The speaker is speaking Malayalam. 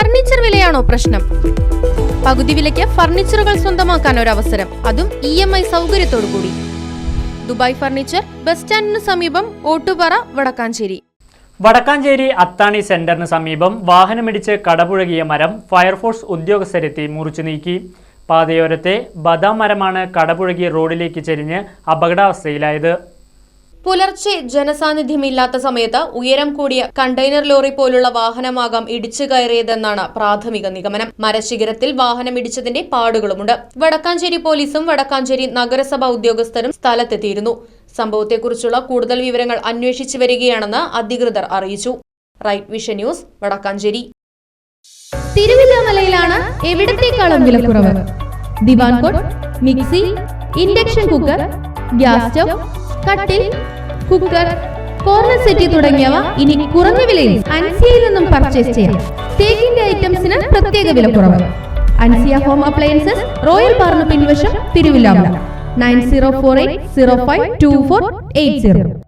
ഫർണിച്ചർ വിലയാണോ പ്രശ്നം? പകുതി വിലയ്ക്ക് ഫർണിച്ചറുകൾ സ്വന്തമാക്കാൻ ഒരു അവസരം, അതും EMI സൗകര്യത്തോടു കൂടി. ദുബായ് ഫർണിച്ചർ, ബസ് സ്റ്റാൻഡിന് സമീപം, ഓട്ടുപാറ, വടക്കാഞ്ചേരി. വടക്കാഞ്ചേരി അത്താണി സെന്ററിന് സമീപം വാഹനമിടിച്ച് കടപുഴകിയ മരം ഫയർഫോഴ്സ് ഉദ്യോഗസ്ഥരെത്തി മുറിച്ചു നീക്കി. പാതയോരത്തെ ബദാം മരമാണ് കടപുഴകിയ റോഡിലേക്ക് ചെരിഞ്ഞ് അപകടാവസ്ഥയിലായത്. പുലർച്ചെ ജനസാന്നിധ്യമില്ലാത്ത സമയത്ത് ഉയരം കൂടിയ കണ്ടെയ്നർ ലോറി പോലുള്ള വാഹനമാകാം ഇടിച്ചു കയറിയതെന്നാണ് പ്രാഥമിക നിഗമനം. മരശിഖരത്തിൽ വാഹനമിടിച്ചതിന്റെ പാടുകളുമുണ്ട്. വടക്കാഞ്ചേരി പോലീസും വടക്കാഞ്ചേരി നഗരസഭാ ഉദ്യോഗസ്ഥരും സ്ഥലത്തെത്തിയിരുന്നു. സംഭവത്തെക്കുറിച്ചുള്ള കൂടുതൽ വിവരങ്ങൾ അന്വേഷിച്ചു വരികയാണെന്ന് അധികൃതർ അറിയിച്ചു. Right vision news, Vadakkanchery. തിരുവില്ലാമലയിലാണ് എവിടത്തേക്കാളും വിലക്കുറവ്. ദിവാൻ cot, mixie, induction cooker, gas stove, കട്ടിൽ, കുക്കർ, കോർണർ സെറ്റ് തുടങ്ങിയവ ഇനി കുറഞ്ഞ വിലയിൽ അൻസിയയിൽ നിന്നും പർച്ചേസ് ചെയ്യാം. തേക്കിന്റെ ഐറ്റംസിന് പ്രത്യേക വിലക്കുറവ്. അൻസിയ ഹോം അപ്ലയൻസസ്, റോയൽ പാർന്ന് പിൻവശം, തിരുവില്ലാമല. 9048052480.